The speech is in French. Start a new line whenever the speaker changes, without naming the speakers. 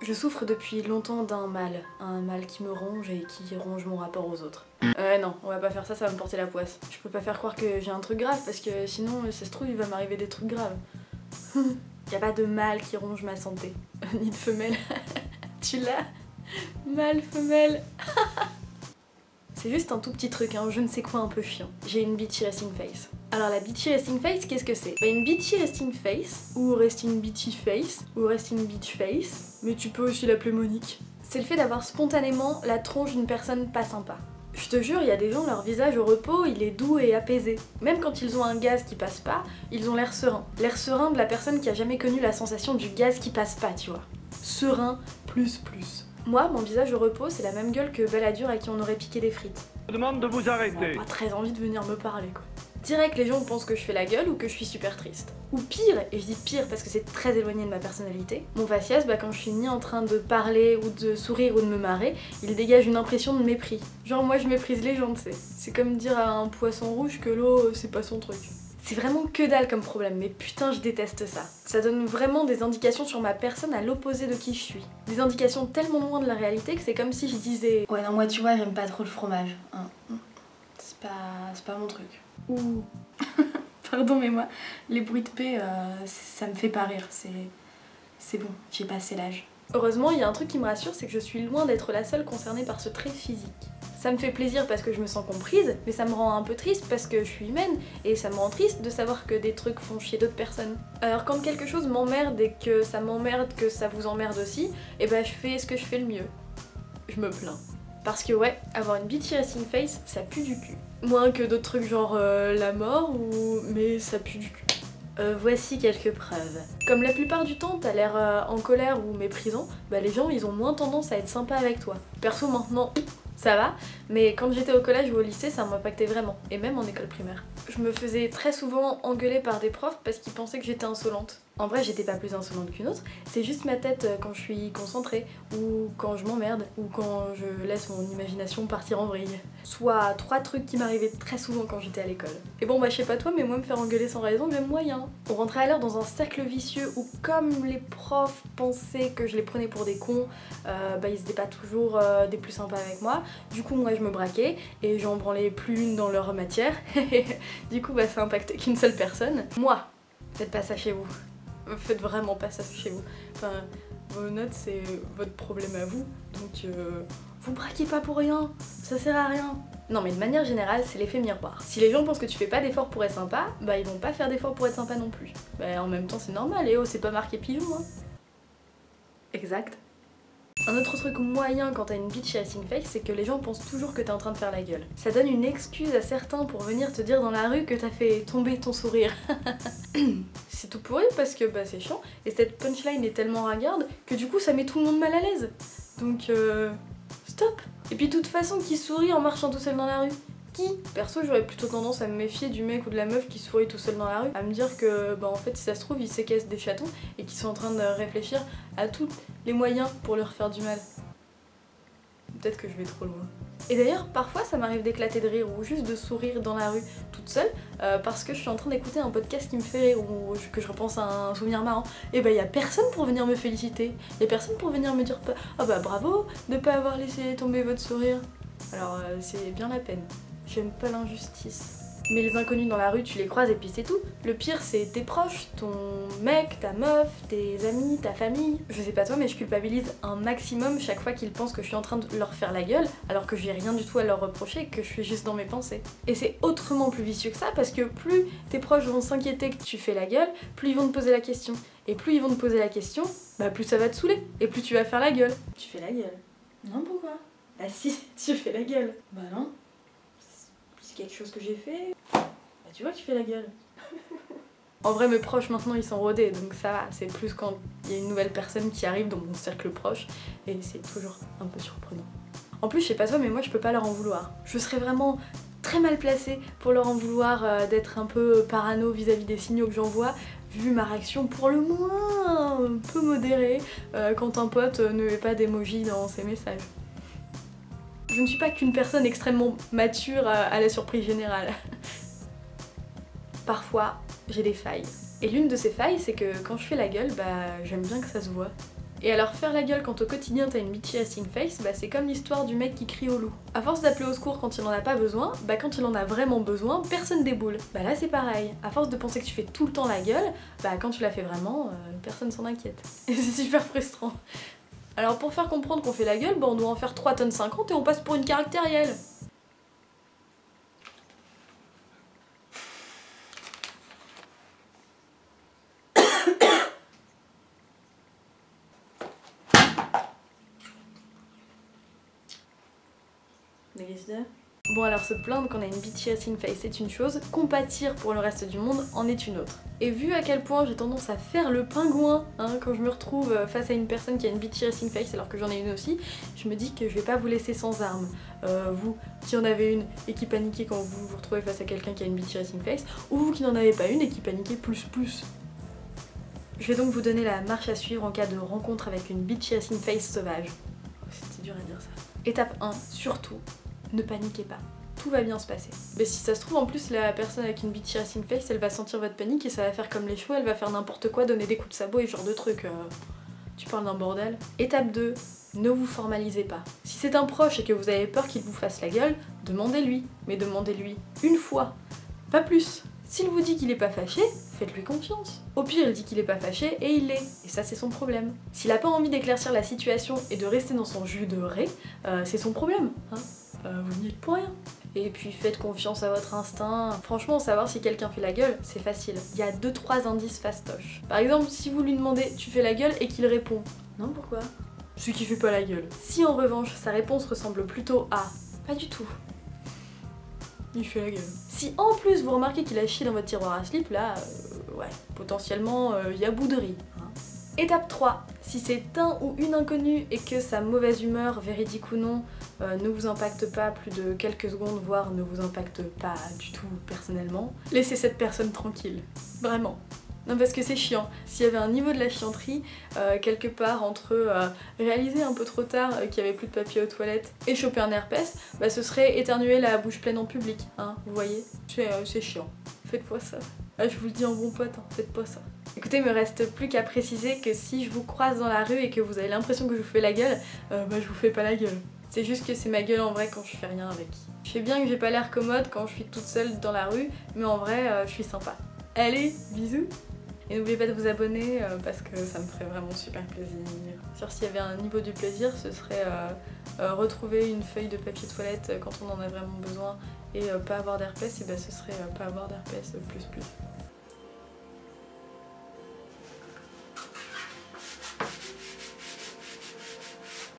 Je souffre depuis longtemps d'un mal qui me ronge et qui ronge mon rapport aux autres. Non, on va pas faire ça, ça va me porter la poisse. Je peux pas faire croire que j'ai un truc grave parce que sinon, ça se trouve, il va m'arriver des trucs graves. Y a pas de mal qui ronge ma santé, ni de femelle. Tu l'as? Mâle, femelle. C'est juste un tout petit truc, hein, je ne sais quoi un peu chiant. J'ai une bitchy resting face. Alors la bitchy resting face, qu'est-ce que c'est? Une bitchy resting face, ou resting bitchy face, ou resting bitch face, mais tu peux aussi l'appeler Monique. C'est le fait d'avoir spontanément la tronche d'une personne pas sympa. Je te jure, il y a des gens, leur visage au repos, il est doux et apaisé. Même quand ils ont un gaz qui passe pas, ils ont l'air serein. L'air serein de la personne qui a jamais connu la sensation du gaz qui passe pas, tu vois. Serein, plus. Moi, mon visage au repos, c'est la même gueule que Balladur à qui on aurait piqué des frites.
Je demande de vous arrêter.
On a pas très envie de venir me parler, quoi. Direct, les gens pensent que je fais la gueule ou que je suis super triste. Ou pire, et je dis pire parce que c'est très éloigné de ma personnalité, mon faciès, quand je suis ni en train de parler ou de sourire ou de me marrer, il dégage une impression de mépris. Genre moi je méprise les gens, tu sais. C'est comme dire à un poisson rouge que l'eau, c'est pas son truc. C'est vraiment que dalle comme problème, mais putain je déteste ça. Ça donne vraiment des indications sur ma personne à l'opposé de qui je suis. Des indications tellement loin de la réalité que c'est comme si je disais « Ouais non moi tu vois j'aime pas trop le fromage, hein. C'est pas mon truc. » Ou... Pardon mais moi, les bruits de paix, ça me fait pas rire, c'est bon, j'ai passé l'âge. Heureusement, il y a un truc qui me rassure, c'est que je suis loin d'être la seule concernée par ce trait physique. Ça me fait plaisir parce que je me sens comprise, mais ça me rend un peu triste parce que je suis humaine, et ça me rend triste de savoir que des trucs font chier d'autres personnes. Alors quand quelque chose m'emmerde et que ça m'emmerde, que ça vous emmerde aussi, et je fais ce que je fais le mieux. Je me plains. Parce que ouais, avoir une bitchy resting face, ça pue du cul. Moins que d'autres trucs genre la mort ou... mais ça pue du cul. Voici quelques preuves. Comme la plupart du temps t'as l'air en colère ou méprisant, les gens ils ont moins tendance à être sympas avec toi. Perso maintenant, ça va, mais quand j'étais au collège ou au lycée ça m'impactait vraiment, et même en école primaire. Je me faisais très souvent engueuler par des profs parce qu'ils pensaient que j'étais insolente. En vrai j'étais pas plus insolente qu'une autre, c'est juste ma tête quand je suis concentrée, ou quand je m'emmerde, ou quand je laisse mon imagination partir en vrille. Soit 3 trucs qui m'arrivaient très souvent quand j'étais à l'école. Et bon je sais pas toi, mais moi me faire engueuler sans raison, j'aime moyen. On rentrait alors dans un cercle vicieux où comme les profs pensaient que je les prenais pour des cons, ils étaient pas toujours des plus sympas avec moi. Du coup moi je me braquais et j'en branlais plus une dans leur matière. Du coup ça impactait qu'une seule personne. Moi, faites pas ça chez vous. Faites vraiment pas ça chez vous. Enfin, vos notes c'est votre problème à vous, donc vous braquez pas pour rien, ça sert à rien. Non mais de manière générale c'est l'effet miroir. Si les gens pensent que tu fais pas d'efforts pour être sympa, ils vont pas faire d'efforts pour être sympa non plus. En même temps c'est normal, et oh c'est pas marqué pigeon hein. Exact. Un autre truc moyen quand t'as une bitchy resting face, c'est que les gens pensent toujours que t'es en train de faire la gueule. Ça donne une excuse à certains pour venir te dire dans la rue que t'as fait tomber ton sourire. C'est tout pourri parce que c'est chiant, et cette punchline est tellement ringarde que du coup ça met tout le monde mal à l'aise. Donc stop. Et puis de toute façon, qui sourit en marchant tout seul dans la rue? Qui? Perso j'aurais plutôt tendance à me méfier du mec ou de la meuf qui sourit tout seul dans la rue, à me dire que en fait si ça se trouve ils séquestrent des chatons et qu'ils sont en train de réfléchir à tous les moyens pour leur faire du mal. Peut-être que je vais trop loin. Et d'ailleurs parfois ça m'arrive d'éclater de rire ou juste de sourire dans la rue toute seule parce que je suis en train d'écouter un podcast qui me fait rire ou que je repense à un souvenir marrant. Et y a personne pour venir me féliciter, y a personne pour venir me dire « Ah bravo de pas avoir laissé tomber votre sourire ». Alors c'est bien la peine. J'aime pas l'injustice. Mais les inconnus dans la rue, tu les croises et puis c'est tout. Le pire, c'est tes proches, ton mec, ta meuf, tes amis, ta famille. Je sais pas toi, mais je culpabilise un maximum chaque fois qu'ils pensent que je suis en train de leur faire la gueule, alors que j'ai rien du tout à leur reprocher et que je suis juste dans mes pensées. Et c'est autrement plus vicieux que ça, parce que plus tes proches vont s'inquiéter que tu fais la gueule, plus ils vont te poser la question. Et plus ils vont te poser la question, plus ça va te saouler. Et plus tu vas faire la gueule. Tu fais la gueule. Non, pourquoi? Ah si, tu fais la gueule. Bah non. Quelque chose que j'ai fait, tu vois que tu fais la gueule. En vrai mes proches maintenant ils sont rodés donc ça va, c'est plus quand il y a une nouvelle personne qui arrive dans mon cercle proche et c'est toujours un peu surprenant. En plus je sais pas toi mais moi je peux pas leur en vouloir. Je serais vraiment très mal placée pour leur en vouloir d'être un peu parano vis-à-vis des signaux que j'envoie, vu ma réaction pour le moins un peu modérée quand un pote ne met pas d'emoji dans ses messages. Je ne suis pas qu'une personne extrêmement mature à la surprise générale. Parfois, j'ai des failles. Et l'une de ces failles, c'est que quand je fais la gueule, j'aime bien que ça se voit. Et alors faire la gueule quand au quotidien t'as une bitchy resting face, bah c'est comme l'histoire du mec qui crie au loup. À force d'appeler au secours quand il en a pas besoin, bah quand il en a vraiment besoin, personne déboule. Bah là c'est pareil, à force de penser que tu fais tout le temps la gueule, bah quand tu la fais vraiment, personne s'en inquiète. Et c'est super frustrant. Alors pour faire comprendre qu'on fait la gueule, bah on doit en faire 3,50 tonnes et on passe pour une caractérielle. Bon alors se plaindre qu'on a une bitchy resting face c'est une chose, compatir pour le reste du monde en est une autre. Et vu à quel point j'ai tendance à faire le pingouin quand je me retrouve face à une personne qui a une bitchy resting face alors que j'en ai une aussi, je me dis que je vais pas vous laisser sans armes. Vous qui en avez une et qui paniquez quand vous vous retrouvez face à quelqu'un qui a une bitchy resting face, ou vous qui n'en avez pas une et qui paniquez plus. Je vais donc vous donner la marche à suivre en cas de rencontre avec une bitchy resting face sauvage. Oh, c'était dur à dire ça. Étape 1, surtout, ne paniquez pas. Tout va bien se passer. Mais si ça se trouve, en plus, la personne avec une bitchy resting face, elle va sentir votre panique et ça va faire comme les chevaux, elle va faire n'importe quoi, donner des coups de sabot et ce genre de trucs. Tu parles d'un bordel. Étape 2, ne vous formalisez pas. Si c'est un proche et que vous avez peur qu'il vous fasse la gueule, demandez-lui. Mais demandez-lui une fois, pas plus. S'il vous dit qu'il est pas fâché, faites-lui confiance. Au pire, il dit qu'il est pas fâché et il l'est. Et ça, c'est son problème. S'il a pas envie d'éclaircir la situation et de rester dans son jus de ré, c'est son problème. Vous n'y êtes pour rien. Et puis faites confiance à votre instinct. Franchement, savoir si quelqu'un fait la gueule, c'est facile. Il y a 2-3 indices fastoches. Par exemple, si vous lui demandez « tu fais la gueule » et qu'il répond « non, pourquoi ?» C'est qu'il fait pas la gueule. Si en revanche, sa réponse ressemble plutôt à « pas du tout », il fait la gueule. Si en plus vous remarquez qu'il a chié dans votre tiroir à slip, là, ouais, potentiellement, il y a bouderie. Étape 3. Si c'est un ou une inconnue et que sa mauvaise humeur, véridique ou non, ne vous impacte pas plus de quelques secondes, voire ne vous impacte pas du tout personnellement, laissez cette personne tranquille. Vraiment. Non, parce que c'est chiant. S'il y avait un niveau de la chianterie, quelque part entre réaliser un peu trop tard qu'il n'y avait plus de papier aux toilettes et choper un herpès, bah ce serait éternuer la bouche pleine en public, vous voyez. C'est chiant. Faites pas ça. Ah, je vous le dis en bon pote, faites pas ça. Écoutez, il me reste plus qu'à préciser que si je vous croise dans la rue et que vous avez l'impression que je vous fais la gueule, bah je vous fais pas la gueule. C'est juste que c'est ma gueule en vrai quand je fais rien avec. Je sais bien que j'ai pas l'air commode quand je suis toute seule dans la rue, mais en vrai, je suis sympa. Allez, bisous! Et n'oubliez pas de vous abonner parce que ça me ferait vraiment super plaisir. Sur s'il y avait un niveau du plaisir, ce serait retrouver une feuille de papier toilette quand on en a vraiment besoin et pas avoir d'herpès, et bah ce serait pas avoir d'herpès plus.